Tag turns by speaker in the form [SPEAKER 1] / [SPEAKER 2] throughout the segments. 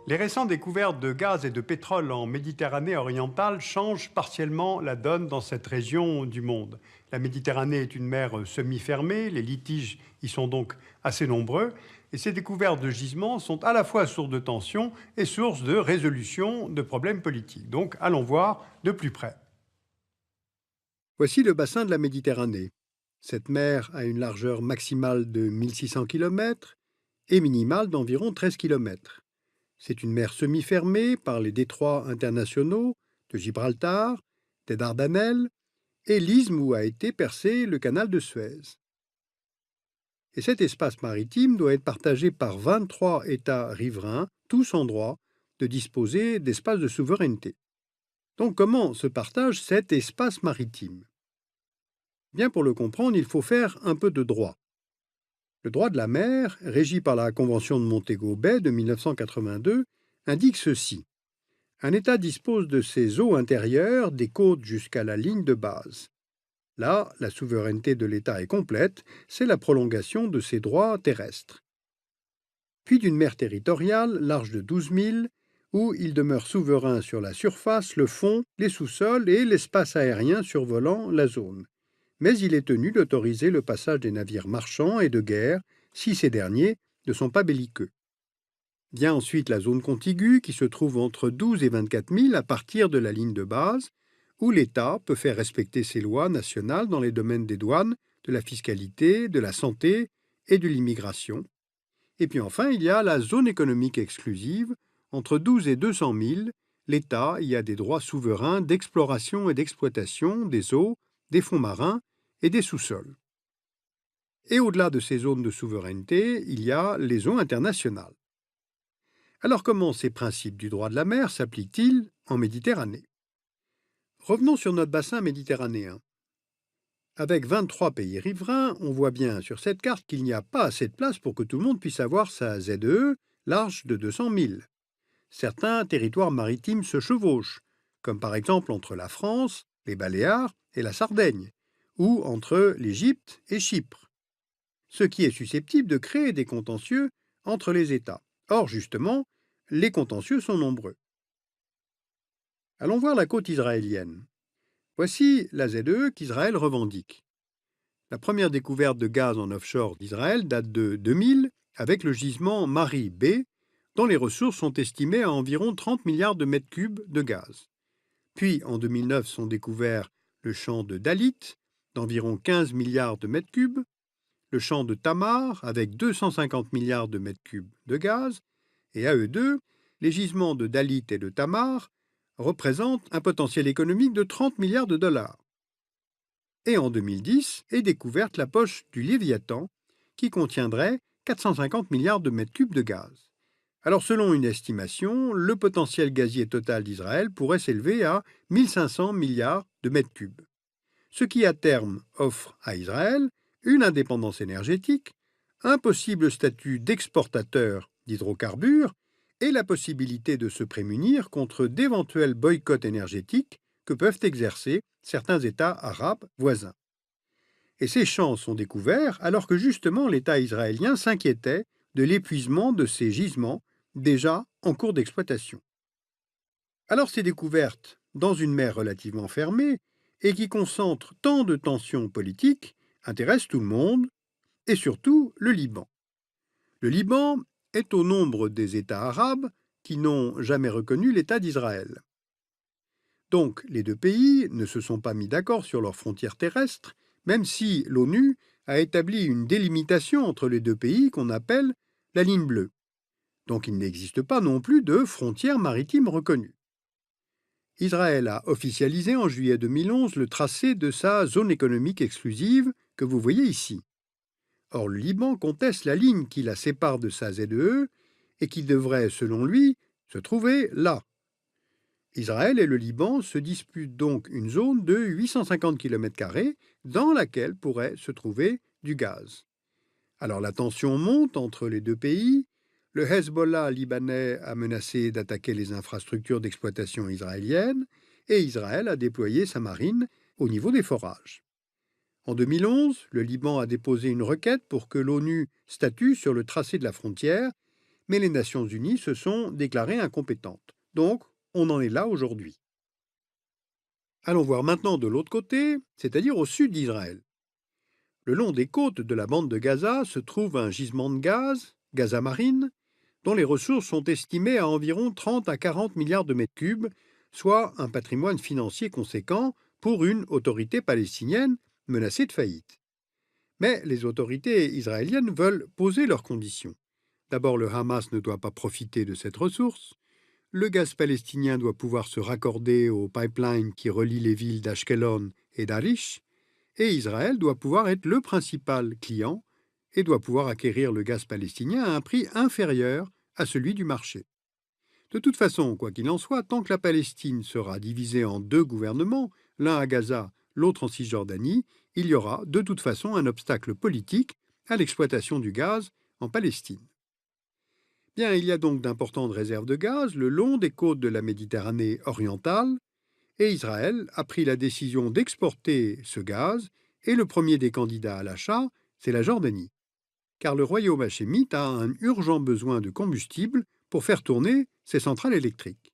[SPEAKER 1] Les récentes découvertes de gaz et de pétrole en Méditerranée orientale changent partiellement la donne dans cette région du monde. La Méditerranée est une mer semi-fermée, les litiges y sont donc assez nombreux, et ces découvertes de gisements sont à la fois source de tensions et source de résolution de problèmes politiques. Donc allons voir de plus près. Voici le bassin de la Méditerranée. Cette mer a une largeur maximale de 1600 km et minimale d'environ 13 km. C'est une mer semi-fermée par les détroits internationaux de Gibraltar, des Dardanelles et l'isthme où a été percé le canal de Suez. Et cet espace maritime doit être partagé par 23 États riverains, tous en droit de disposer d'espaces de souveraineté. Donc comment se partage cet espace maritime? Bien pour le comprendre, il faut faire un peu de droit. Le droit de la mer, régi par la Convention de Montego Bay de 1982, indique ceci. Un État dispose de ses eaux intérieures, des côtes jusqu'à la ligne de base. Là, la souveraineté de l'État est complète, c'est la prolongation de ses droits terrestres. Puis d'une mer territoriale, large de 12 milles, où il demeure souverain sur la surface, le fond, les sous-sols et l'espace aérien survolant la zone. Mais il est tenu d'autoriser le passage des navires marchands et de guerre, si ces derniers ne sont pas belliqueux. Vient ensuite la zone contiguë qui se trouve entre 12 et 24 milles à partir de la ligne de base, où l'État peut faire respecter ses lois nationales dans les domaines des douanes, de la fiscalité, de la santé et de l'immigration. Et puis enfin, il y a la zone économique exclusive. Entre 12 et 200 milles, l'État y a des droits souverains d'exploration et d'exploitation des eaux, des fonds marins et des sous-sols. Et au-delà de ces zones de souveraineté, il y a les eaux internationales. Alors comment ces principes du droit de la mer s'appliquent-ils en Méditerranée? Revenons sur notre bassin méditerranéen. Avec 23 pays riverains, on voit bien sur cette carte qu'il n'y a pas assez de place pour que tout le monde puisse avoir sa ZEE large de 200 milles. Certains territoires maritimes se chevauchent, comme par exemple entre la France, les Baléares et la Sardaigne, ou entre l'Égypte et Chypre, ce qui est susceptible de créer des contentieux entre les États. Or, justement, les contentieux sont nombreux. Allons voir la côte israélienne. Voici la ZEE qu'Israël revendique. La première découverte de gaz en offshore d'Israël date de 2000 avec le gisement Mari B, dont les ressources sont estimées à environ 30 milliards de mètres cubes de gaz. Puis, en 2009, sont découverts le champ de Dalit, d'environ 15 milliards de mètres cubes, le champ de Tamar, avec 250 milliards de mètres cubes de gaz, et à eux deux, les gisements de Dalit et de Tamar représentent un potentiel économique de 30 milliards de dollars. Et en 2010 est découverte la poche du Léviathan, qui contiendrait 450 milliards de mètres cubes de gaz. Alors selon une estimation, le potentiel gazier total d'Israël pourrait s'élever à 1500 milliards de mètres cubes, ce qui à terme offre à Israël une indépendance énergétique, un possible statut d'exportateur d'hydrocarbures et la possibilité de se prémunir contre d'éventuels boycotts énergétiques que peuvent exercer certains États arabes voisins. Et ces champs sont découverts alors que justement l'État israélien s'inquiétait de l'épuisement de ces gisements déjà en cours d'exploitation. Alors ces découvertes dans une mer relativement fermée et qui concentre tant de tensions politiques intéressent tout le monde et surtout le Liban. Le Liban est au nombre des États arabes qui n'ont jamais reconnu l'État d'Israël. Donc les deux pays ne se sont pas mis d'accord sur leurs frontières terrestres, même si l'ONU a établi une délimitation entre les deux pays qu'on appelle la ligne bleue. Donc il n'existe pas non plus de frontières maritimes reconnues. Israël a officialisé en juillet 2011 le tracé de sa zone économique exclusive que vous voyez ici. Or, le Liban conteste la ligne qui la sépare de sa ZEE et qui devrait, selon lui, se trouver là. Israël et le Liban se disputent donc une zone de 850 km² dans laquelle pourrait se trouver du gaz. Alors la tension monte entre les deux pays. Le Hezbollah libanais a menacé d'attaquer les infrastructures d'exploitation israéliennes et Israël a déployé sa marine au niveau des forages. En 2011, le Liban a déposé une requête pour que l'ONU statue sur le tracé de la frontière, mais les Nations Unies se sont déclarées incompétentes. Donc, on en est là aujourd'hui. Allons voir maintenant de l'autre côté, c'est-à-dire au sud d'Israël. Le long des côtes de la bande de Gaza se trouve un gisement de gaz, Gaza Marine, dont les ressources sont estimées à environ 30 à 40 milliards de mètres cubes, soit un patrimoine financier conséquent pour une autorité palestinienne menacée de faillite. Mais les autorités israéliennes veulent poser leurs conditions. D'abord, le Hamas ne doit pas profiter de cette ressource. Le gaz palestinien doit pouvoir se raccorder au pipeline qui relie les villes d'Ashkelon et d'Arish. Et Israël doit pouvoir être le principal client et doit pouvoir acquérir le gaz palestinien à un prix inférieur à celui du marché. De toute façon, quoi qu'il en soit, tant que la Palestine sera divisée en deux gouvernements, l'un à Gaza, l'autre en Cisjordanie, il y aura de toute façon un obstacle politique à l'exploitation du gaz en Palestine. Bien, il y a donc d'importantes réserves de gaz le long des côtes de la Méditerranée orientale, et Israël a pris la décision d'exporter ce gaz, et le premier des candidats à l'achat, c'est la Jordanie. Car le royaume hachémite a un urgent besoin de combustible pour faire tourner ses centrales électriques.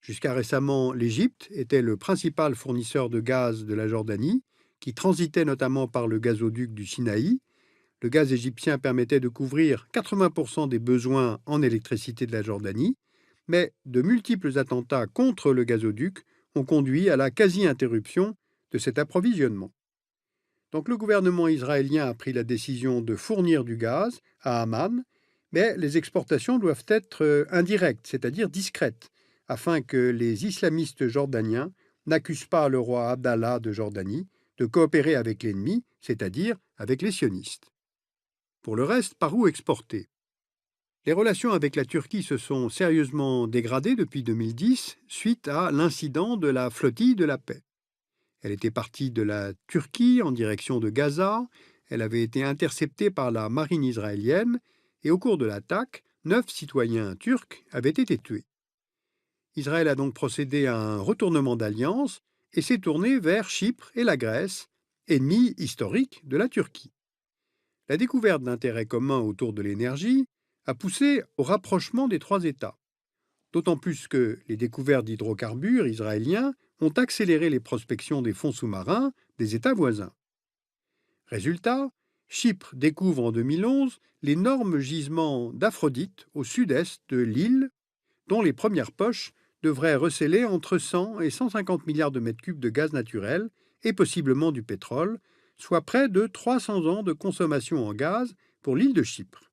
[SPEAKER 1] Jusqu'à récemment, l'Égypte était le principal fournisseur de gaz de la Jordanie, qui transitait notamment par le gazoduc du Sinaï. Le gaz égyptien permettait de couvrir 80% des besoins en électricité de la Jordanie, mais de multiples attentats contre le gazoduc ont conduit à la quasi-interruption de cet approvisionnement. Donc le gouvernement israélien a pris la décision de fournir du gaz à Amman, mais les exportations doivent être indirectes, c'est-à-dire discrètes, afin que les islamistes jordaniens n'accusent pas le roi Abdallah de Jordanie de coopérer avec l'ennemi, c'est-à-dire avec les sionistes. Pour le reste, par où exporter? Les relations avec la Turquie se sont sérieusement dégradées depuis 2010 suite à l'incident de la flottille de la paix. Elle était partie de la Turquie en direction de Gaza, elle avait été interceptée par la marine israélienne et au cours de l'attaque, 9 citoyens turcs avaient été tués. Israël a donc procédé à un retournement d'alliance et s'est tourné vers Chypre et la Grèce, ennemis historiques de la Turquie. La découverte d'intérêts communs autour de l'énergie a poussé au rapprochement des trois États, d'autant plus que les découvertes d'hydrocarbures israéliens ont accéléré les prospections des fonds sous-marins des États voisins. Résultat, Chypre découvre en 2011 l'énorme gisement d'Aphrodite au sud-est de l'île, dont les premières poches devraient recéler entre 100 et 150 milliards de mètres cubes de gaz naturel et possiblement du pétrole, soit près de 300 ans de consommation en gaz pour l'île de Chypre.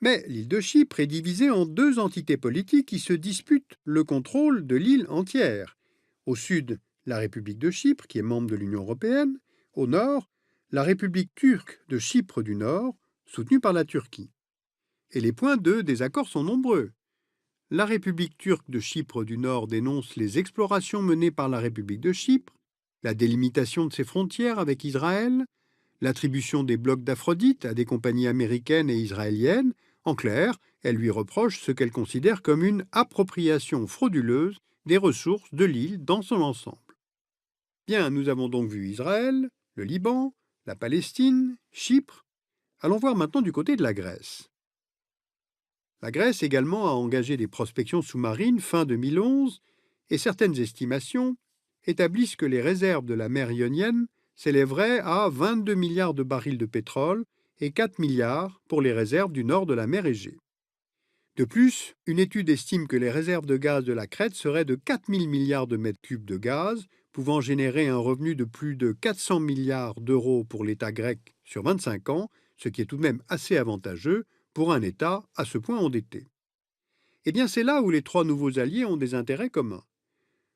[SPEAKER 1] Mais l'île de Chypre est divisée en deux entités politiques qui se disputent le contrôle de l'île entière. Au sud, la République de Chypre, qui est membre de l'Union européenne. Au nord, la République turque de Chypre du Nord, soutenue par la Turquie. Et les points de désaccord sont nombreux. La République turque de Chypre du Nord dénonce les explorations menées par la République de Chypre, la délimitation de ses frontières avec Israël, l'attribution des blocs d'Aphrodite à des compagnies américaines et israéliennes. En clair, elle lui reproche ce qu'elle considère comme une appropriation frauduleuse des ressources de l'île dans son ensemble. Bien, nous avons donc vu Israël, le Liban, la Palestine, Chypre. Allons voir maintenant du côté de la Grèce. La Grèce également a engagé des prospections sous-marines fin 2011 et certaines estimations établissent que les réserves de la mer Ionienne s'élèveraient à 22 milliards de barils de pétrole et 4 milliards pour les réserves du nord de la mer Égée. De plus, une étude estime que les réserves de gaz de la Crète seraient de 4 000 milliards de mètres cubes de gaz, pouvant générer un revenu de plus de 400 milliards d'euros pour l'État grec sur 25 ans, ce qui est tout de même assez avantageux pour un État à ce point endetté. Eh bien, c'est là où les trois nouveaux alliés ont des intérêts communs.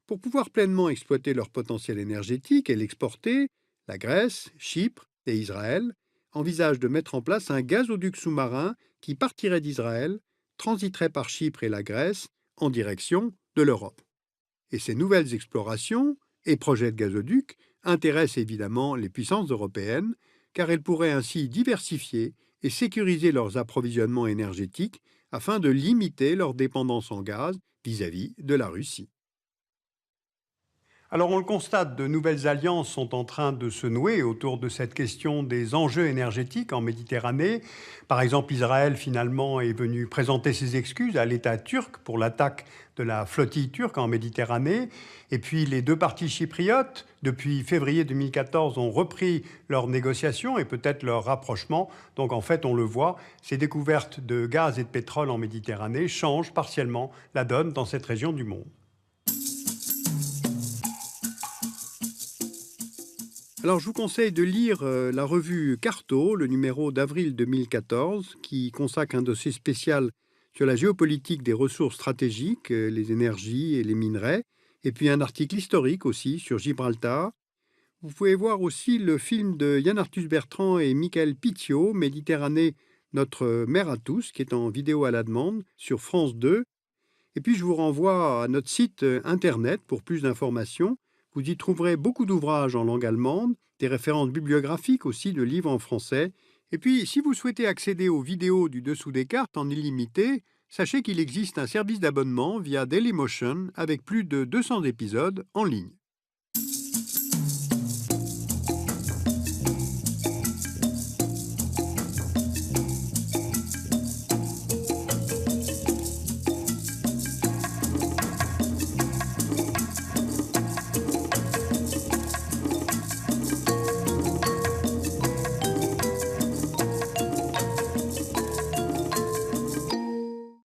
[SPEAKER 1] Pour pouvoir pleinement exploiter leur potentiel énergétique et l'exporter, la Grèce, Chypre et Israël envisagent de mettre en place un gazoduc sous-marin qui partirait d'Israël, transiterait par Chypre et la Grèce en direction de l'Europe. Et ces nouvelles explorations et projets de gazoduc intéressent évidemment les puissances européennes, car elles pourraient ainsi diversifier et sécuriser leurs approvisionnements énergétiques afin de limiter leur dépendance en gaz vis-à-vis de la Russie. Alors on le constate, de nouvelles alliances sont en train de se nouer autour de cette question des enjeux énergétiques en Méditerranée. Par exemple, Israël finalement est venu présenter ses excuses à l'État turc pour l'attaque de la flottille turque en Méditerranée. Et puis les deux parties chypriotes, depuis février 2014, ont repris leurs négociations et peut-être leur rapprochement. Donc en fait, on le voit, ces découvertes de gaz et de pétrole en Méditerranée changent partiellement la donne dans cette région du monde. Alors, je vous conseille de lire la revue Carto, le numéro d'avril 2014, qui consacre un dossier spécial sur la géopolitique des ressources stratégiques, les énergies et les minerais, et puis un article historique aussi sur Gibraltar. Vous pouvez voir aussi le film de Yann Arthus Bertrand et Michael Pitiot, Méditerranée, notre mère à tous, qui est en vidéo à la demande sur France 2. Et puis, je vous renvoie à notre site internet pour plus d'informations. Vous y trouverez beaucoup d'ouvrages en langue allemande, des références bibliographiques aussi de livres en français. Et puis, si vous souhaitez accéder aux vidéos du dessous des cartes en illimité, sachez qu'il existe un service d'abonnement via Dailymotion avec plus de 200 épisodes en ligne.